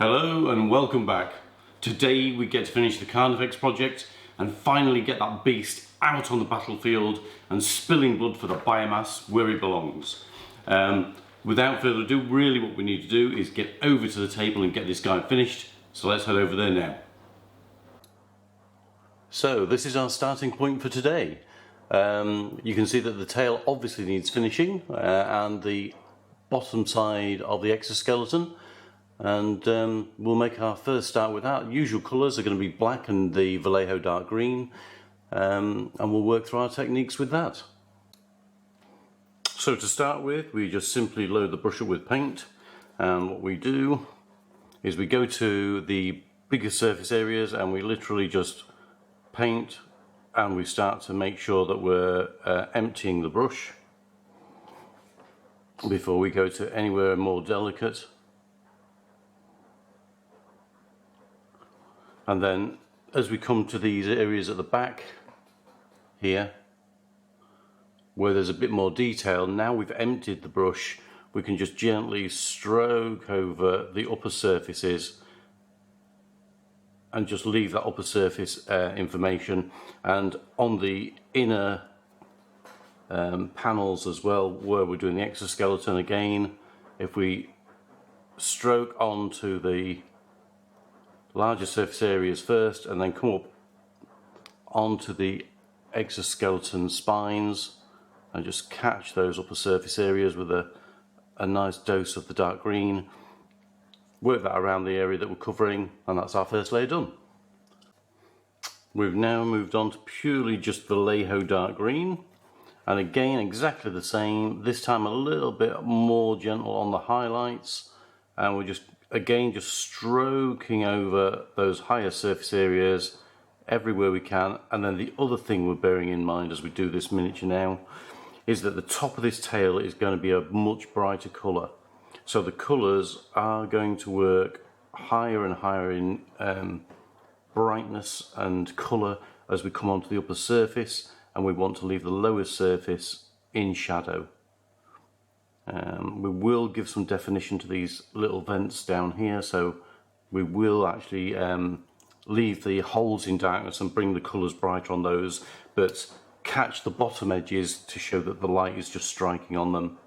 Hello and welcome back. Today we get to finish the Carnifex project and finally get that beast out on the battlefield and spilling blood for the biomass where it belongs. Without further ado, really what we need to do is get over to the table and get this guy finished. So let's head over there now. So this is our starting point for today. You can see that the tail obviously needs finishing and the bottom side of the exoskeleton. And we'll make our first start with that. Usual colours are going to be black and the Vallejo dark green, and we'll work through our techniques with that. So to start with, we just simply load the brush up with paint, and what we do is we go to the bigger surface areas and we literally just paint, and we start to make sure that we're emptying the brush before we go to anywhere more delicate. And then as we come to these areas at the back here, where there's a bit more detail, now we've emptied the brush, we can just gently stroke over the upper surfaces and just leave that upper surface information. And on the inner panels as well, where we're doing the exoskeleton, again, if we stroke onto the larger surface areas first and then come up onto the exoskeleton spines and just catch those upper surface areas with a nice dose of the dark green, work that around the area that we're covering, and that's our first layer done. We've now moved on to purely just Vallejo dark green, and again exactly the same, this time a little bit more gentle on the highlights, and we're just stroking over those higher surface areas everywhere we can. And then the other thing we're bearing in mind as we do this miniature now is that the top of this tail is going to be a much brighter colour. So the colours are going to work higher and higher in brightness and colour as we come onto the upper surface, and we want to leave the lower surface in shadow. We will give some definition to these little vents down here, so we will actually leave the holes in darkness and bring the colours brighter on those, but catch the bottom edges to show that the light is just striking on them.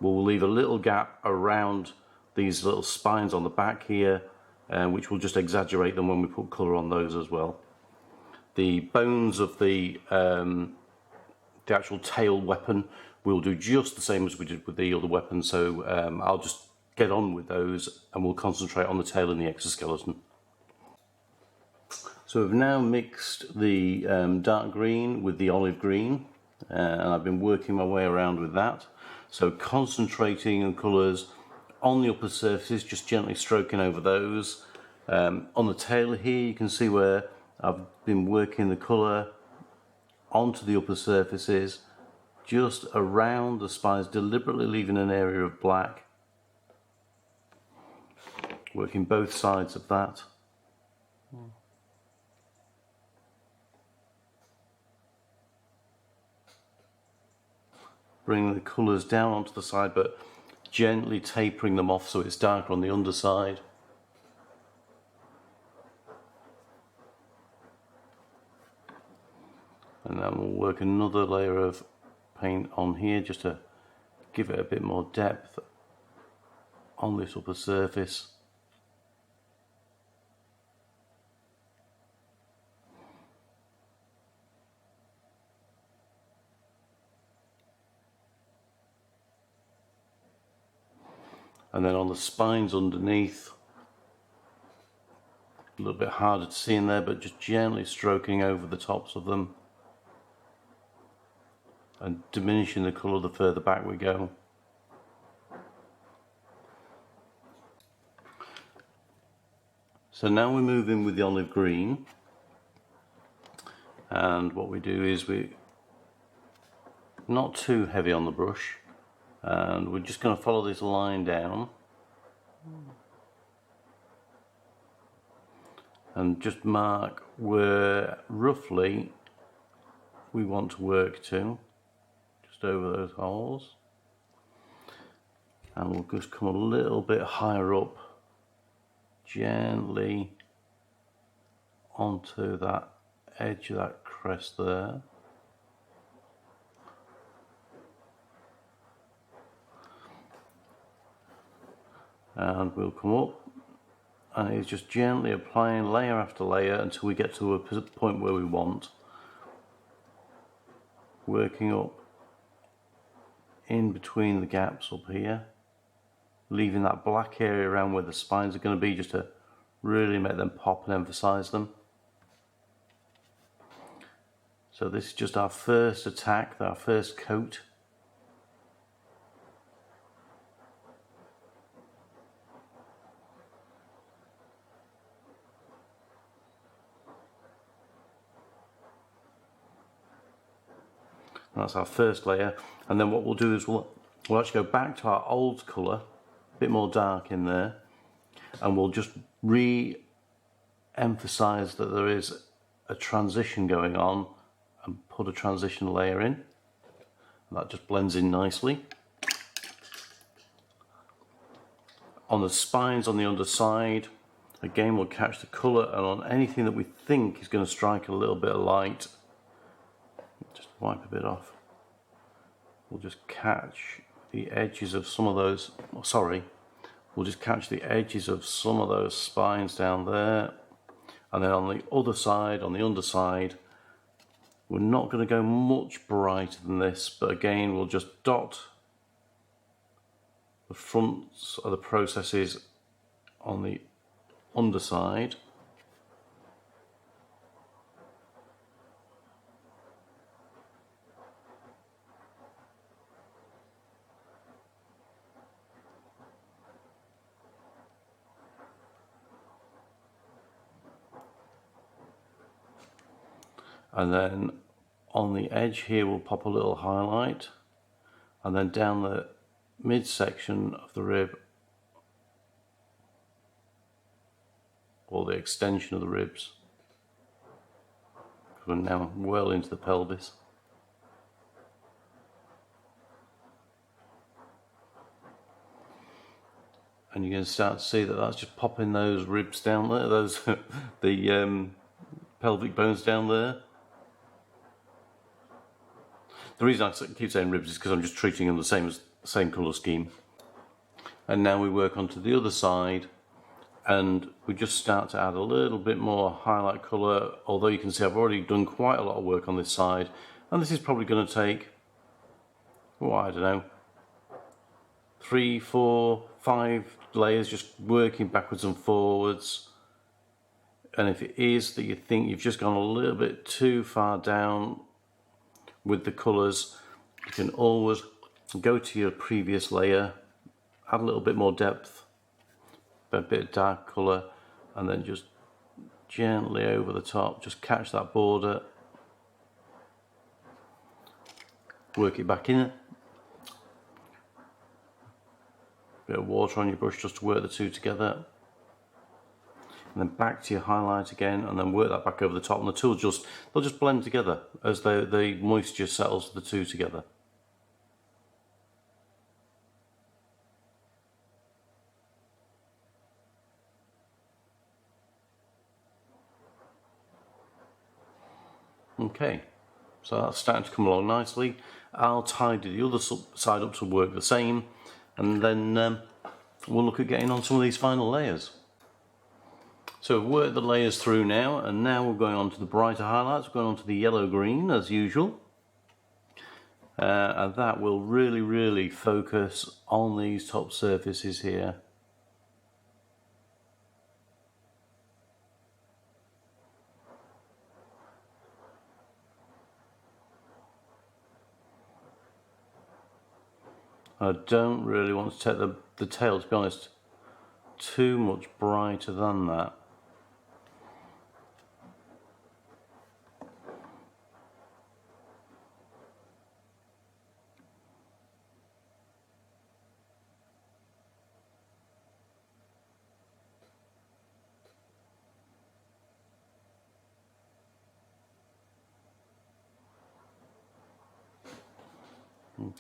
We'll leave a little gap around these little spines on the back here, which will just exaggerate them when we put colour on those as well. The bones of the actual tail weapon we'll do just the same as we did with the other weapon, so I'll just get on with those and we'll concentrate on the tail and the exoskeleton. So we've now mixed the dark green with the olive green, and I've been working my way around with that. So concentrating on colours on the upper surfaces, just gently stroking over those. On the tail here you can see where I've been working the colour onto the upper surfaces, just around the spines, deliberately leaving an area of black, working both sides of that. Bringing the colours down onto the side, but gently tapering them off so it's darker on the underside. And then we'll work another layer of paint on here just to give it a bit more depth on this upper surface. And then on the spines underneath, a little bit harder to see in there, but just gently stroking over the tops of them and diminishing the colour the further back we go. So now we move in with the olive green, and what we do is we're not too heavy on the brush, and we're just going to follow this line down and just mark where roughly we want to work to, just over those holes. and we'll just come a little bit higher up gently onto that edge of that crest there. And we'll come up, and it's just gently applying layer after layer until we get to a point where we want. Working up in between the gaps up here, leaving that black area around where the spines are going to be, just to really make them pop and emphasize them. So this is just our first attack, our first coat. That's our first layer, and then what we'll do is we'll actually go back to our old colour, a bit more dark in there, and we'll just re-emphasise that there is a transition going on and put a transition layer in. That just blends in nicely. On the spines on the underside, again we'll catch the colour, and on anything that we think is going to strike a little bit of light, just wipe a bit off. We'll just catch the edges of some of those, we'll just catch the edges of some of those spines down there. And then on the other side, on the underside, we're not going to go much brighter than this, but again we'll just dot the fronts of the processes on the underside. And then on the edge here we'll pop a little highlight, and then down the midsection of the rib, or the extension of the ribs, because we're now well into the pelvis. And you're going to start to see that that's just popping those ribs down there, those the pelvic bones down there. The reason I keep saying ribs is because I'm just treating them the same colour scheme. And now we work onto the other side, and we just start to add a little bit more highlight colour, although you can see I've already done quite a lot of work on this side, and this is probably going to take, oh, I don't know, 3, 4, 5 layers, just working backwards and forwards. And if it is that you think you've just gone a little bit too far down with the colours, you can always go to your previous layer, add a little bit more depth, a bit of dark colour, and then just gently over the top, just catch that border, work it back in. Bit of water on your brush just to work the two together, and then back to your highlight again, and then work that back over the top, and the two they'll just blend together as the moisture settles the two together. Okay, so that's starting to come along nicely. I'll tidy the other side up to work the same, and then we'll look at getting on some of these final layers. So we've worked the layers through now, and now we're going on to the brighter highlights. We're going on to the yellow-green as usual. And that will really focus on these top surfaces here. I don't really want to take the tail, to be honest, too much brighter than that.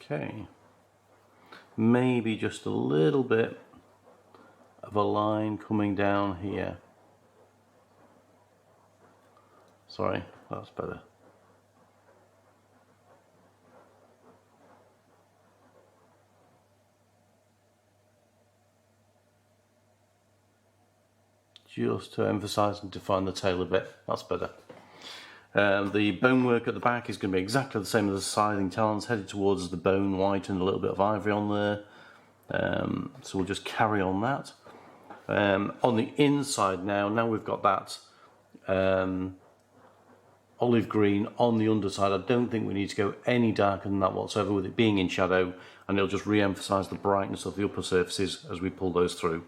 Okay, maybe just a little bit of of a line coming down here. Sorry, that's better. Just to emphasize and define the tail a bit, that's better. The bonework at the back is going to be exactly the same as the scything talons, headed towards the bone white and a little bit of ivory on there. So we'll just carry on that. On the inside now we've got that olive green on the underside. I don't think we need to go any darker than that whatsoever, with it being in shadow, and it'll just re-emphasize the brightness of the upper surfaces as we pull those through.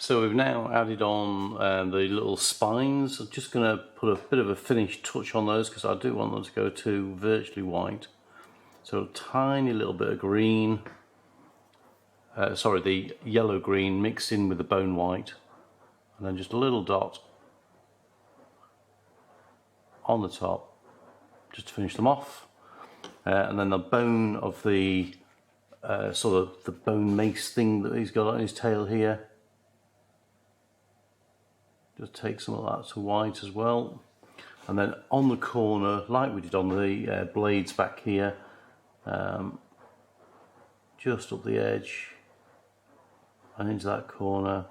So we've now added on the little spines. I'm just going to put a bit of a finished touch on those because I do want them to go to virtually white. So a tiny little bit of green, the yellow green mixed in with the bone white, and then just a little dot on the top just to finish them off. And then the bone of the sort of the bone mace thing that he's got on his tail here. Just take some of that to white as well. And then on the corner, like we did on the blades back here, just up the edge and into that corner.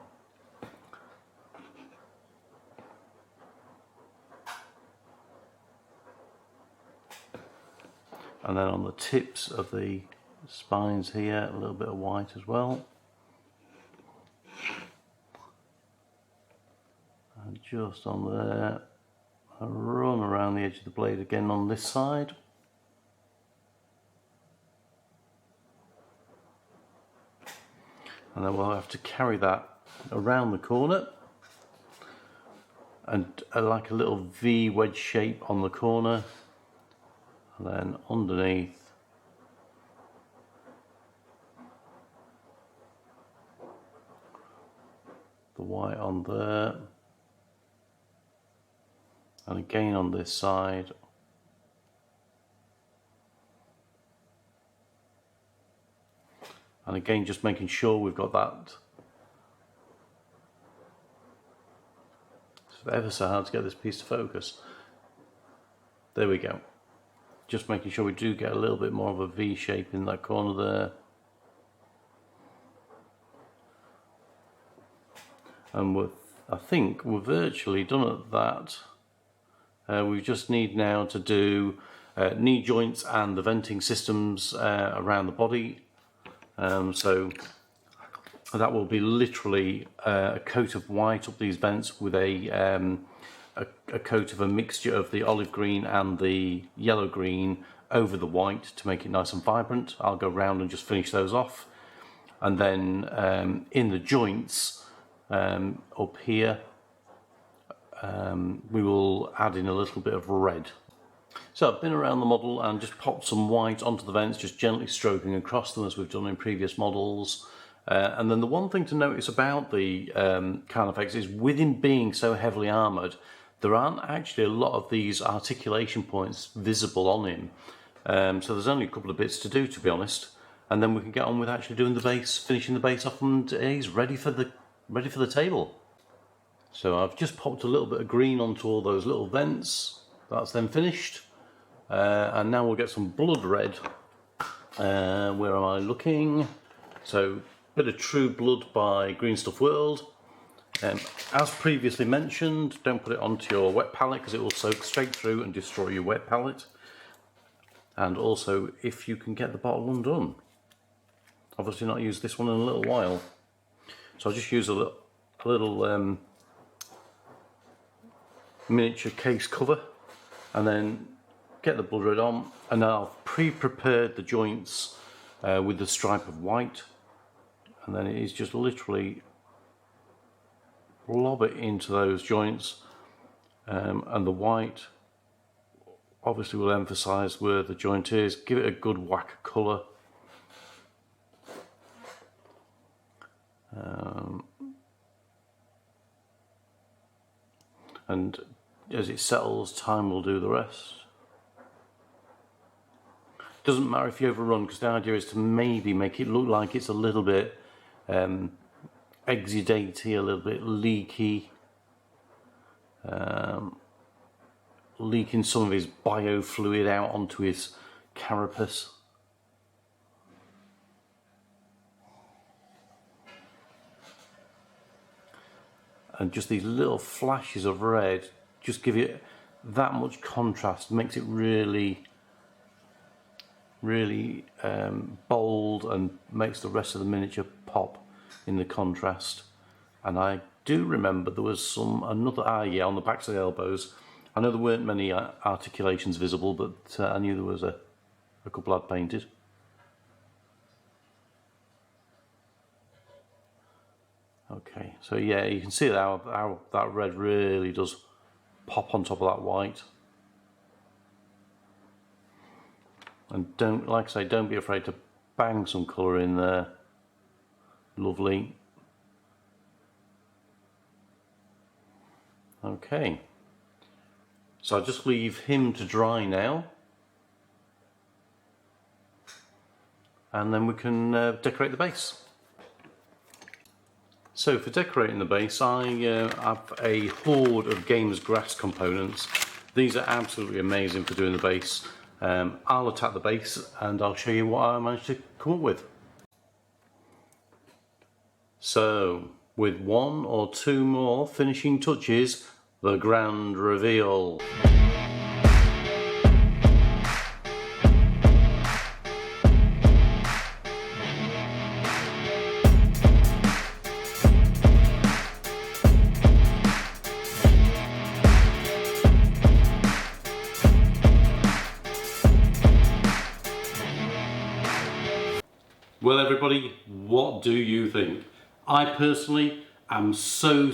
And then on the tips of the spines here, a little bit of white as well. And just on there, I run around the edge of the blade again on this side. And then we'll have to carry that around the corner and like a little V wedge shape on the corner, and then underneath the white on there. And again on this side. And again, just making sure we've got that. It's ever so hard to get this piece to focus. There we go. Just making sure we do get a little bit more of a V shape in that corner there. And I think we're virtually done at that. We just need now to do knee joints and the venting systems around the body. So that will be literally a coat of white up these vents with a coat of a mixture of the olive green and the yellow green over the white to make it nice and vibrant. I'll go round and just finish those off. And then in the joints up here, we will add in a little bit of red. So I've been around the model and just popped some white onto the vents, just gently stroking across them as we've done in previous models. And then the one thing to notice about the Carnifex is, with him being so heavily armoured, there aren't actually a lot of these articulation points visible on him. So there's only a couple of bits to do, to be honest, and then we can get on with actually doing the base, finishing the base off, and he's ready for the table. So I've just popped a little bit of green onto all those little vents. That's then finished. And now we'll get some blood red. Where am I looking? So, bit of True Blood by Green Stuff World. As previously mentioned, don't put it onto your wet palette because it will soak straight through and destroy your wet palette. And also, if you can get the bottle undone. Obviously not used this one in a little while. So I'll just use a little miniature case cover, and then get the blood red on, and I've pre-prepared the joints with the stripe of white, and then it is just literally lob it into those joints, and the white obviously will emphasize where the joint is, give it a good whack of colour. And as it settles, time will do the rest. Doesn't matter if you overrun, because the idea is to maybe make it look like it's a little bit exudatey, a little bit leaky, leaking some of his biofluid out onto his carapace. And just these little flashes of red just give it that much contrast, makes it really bold, and makes the rest of the miniature pop in the contrast. And I do remember there was another on the backs of the elbows. I know there weren't many articulations visible, but I knew there was a couple I'd painted. Okay, so yeah, you can see how that red really does pop on top of that white. And like I say, don't be afraid to bang some colour in there. Lovely. Okay, so I'll just leave him to dry now, and then we can decorate the base. So for decorating the base, I have a hoard of Gamer's Grass components. These are absolutely amazing for doing the base. I'll attack the base and I'll show you what I managed to come up with. So, with one or two more finishing touches, the grand reveal. Well everybody, what do you think? I personally am so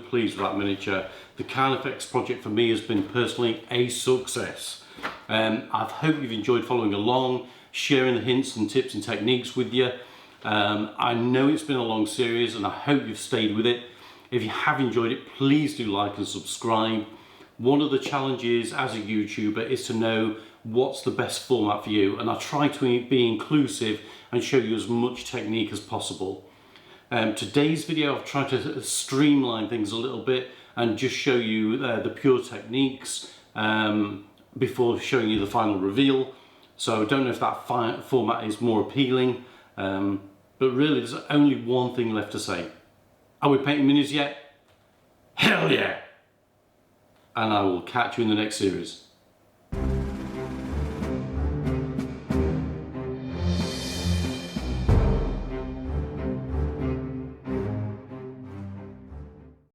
pleased with that miniature. The Carnifex project for me has been personally a success. I hope you've enjoyed following along, sharing the hints and tips and techniques with you. I know it's been a long series and I hope you've stayed with it. If you have enjoyed it, please do like and subscribe. One of the challenges as a YouTuber is to know what's the best format for you, and I try to be inclusive and show you as much technique as possible. Today's video I've tried to streamline things a little bit and just show you the pure techniques before showing you the final reveal. So I don't know if that format is more appealing, but really there's only one thing left to say. Are we painting minis yet? Hell yeah! And I will catch you in the next series.